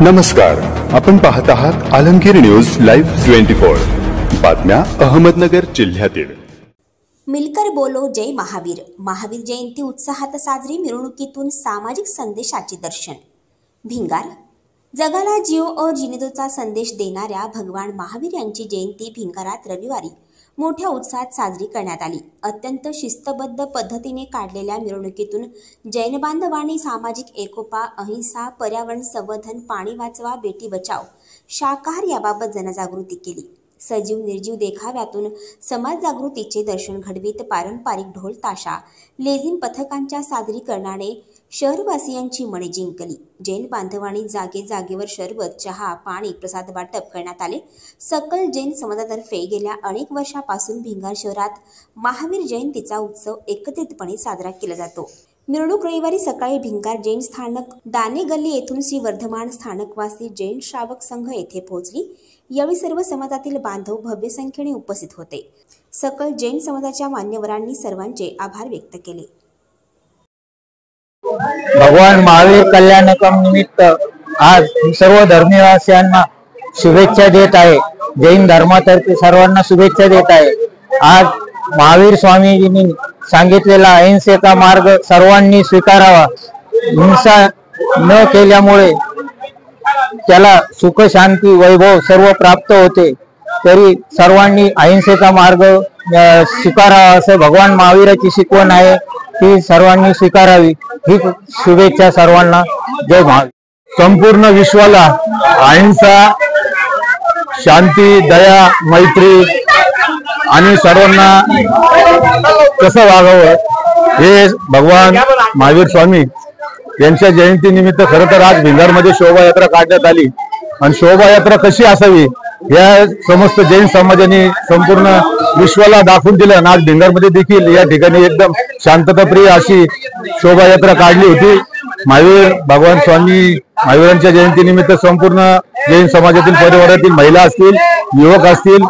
नमस्कार, आपण पाहत आहात आलमगीर न्यूज लाईव्ह 24 बातम्या अहमदनगर जिल्ह्यातील। मिलकर बोलो जय महावीर। महावीर जयंती उत्साहात साजरी, मिरवणुकीतून सामाजिक संदेशाचे दर्शन। भिंगार जगाला जिओ और जिनेदोचा संदेश देणाऱ्या भगवान महावीर यांची जयंती भिंगारात रविवारी मोठ्या उत्साहात साजरी करण्यात आली। अत्यंत शिस्तबद्ध पद्धतीने काढलेल्या मिरवणुकीतून जैन बांधवांनी सामाजिक एकोपा, अहिंसा, पर्यावरण संवर्धन, पाणी वाचवा, बेटी बचाव, शाकाहार याबाबत जनजागृती केली। सजीव निर्जीव देखाव्यातून समाज जागृतीचे दर्शन घडवीत पारंपरिक ढोल ताशा, लेझिम पथकांच्या सादरीकरणाने शहरवासियांची मने जिंकली। जैन बांधवांनी जागे जागेवर शरबत, चहा, पाणी, प्रसाद वाटप करण्यात आले। सकल जैन समाजातर्फे गेल्या अनेक वर्षापासून भिंगार शहरात महावीर जयंतीचा उत्सव एकत्रितपणे साजरा केला जातो। मिरवणूक रविवारी सकाळी भिंगार जैन स्थानक, दाने गल्ली येथून श्री वर्धमान स्थानकवासी जैन श्रावक संघ येथे पोहोचली। यावेळी सर्व समाजातील बांधव भव्य संख्येने उपस्थित होते। सकल जैन समाजाच्या मान्यवरांनी सर्वांचे आभार व्यक्त केले। भगवान महावीर कल्याणकम निमित्त आज सर्व धर्मीवासियांना शुभेच्छा देत आहे। जैन धर्मातर्फे सर्वांना शुभेच्छा देत आहे। आज महावीर स्वामीजींनी सांगितलेला अहिंसेचा मार्ग सर्वांनी स्वीकारावा। हिंसा न केल्यामुळे त्याला सुख, शांती, वैभव सर्व प्राप्त होते। तरी सर्वांनी अहिंसेचा मार्ग स्वीकारावा असं भगवान महावीराची शिकवण आहे, ती सर्वांनी स्वीकारावी। ही शुभेच्छा सर्वांना। जय महावीर। संपूर्ण विश्वाला अहिंसा, शांती, दया, मैत्री आणि सर्वांना कसं वागावं हे भगवान महावीर स्वामी यांच्या जयंती निमित्त खरं तर आज भिंगारमध्ये शोभायात्रा काढण्यात आली। आणि शोभायात्रा कशी असावी या समस्त जैन समाजाने संपूर्ण विश्वाला दाखवून दिलं। आणि आज भिंगारमध्ये देखील या ठिकाणी एकदम शांतताप्रिय अशी शोभायात्रा काढली होती। महावीर भगवान स्वामी महावीरांच्या जयंती निमित्त संपूर्ण जैन समाजातील परिवारातील महिला असतील, युवक असतील,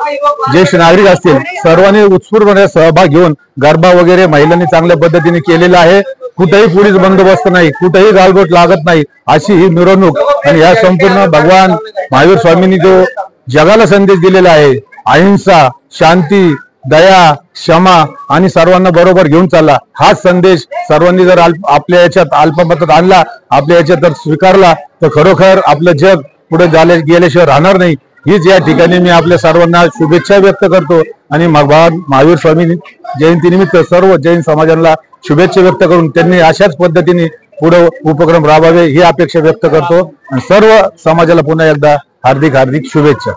ज्येष्ठ नागरिक असतील, सर्वांनी उत्स्फूर्तपणे सहभाग घेऊन गरबा वगैरे महिलांनी चांगल्या पद्धतीने केलेला आहे। कुठेही पोलीस बंदोबस्त नाही, कुठेही गालबोट लागत नाही अशी ही मिरवणूक। आणि या संपूर्ण भगवान महावीर स्वामींनी जो जगाला संदेश दिलेला आहे, अहिंसा, शांती, दया, क्षमा आणि सर्वांना बरोबर घेऊन चालला, हाच संदेश सर्वांनी जर आपल्या याच्यात अल्पमतात आणला, आपल्या याच्यात जर स्वीकारला तर खरोखर आपलं जग पुढे गेल्याशिवाय राहणार नाही। हीच या ठिकाणी मी आपल्या सर्वांना शुभेच्छा व्यक्त करतो। आणि भगवान महावीर स्वामी जयंती निमित्त सर्व जैन समाजाला शुभेच्छा व्यक्त करून त्यांनी अशाच पद्धतीने पुढे उपक्रम राबवावे ही अपेक्षा व्यक्त करतो। आणि सर्व समाजाला पुन्हा एकदा हार्दिक हार्दिक शुभेच्छा।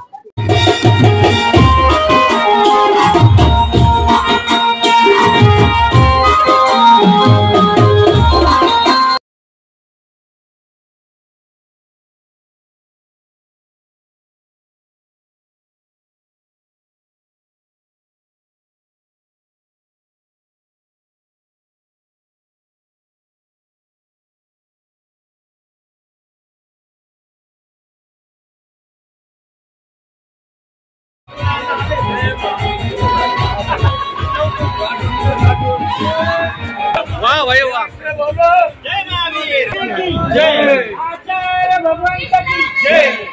वाह भाई वाह। जय महावीर, जय आचार्य भगवान की जय।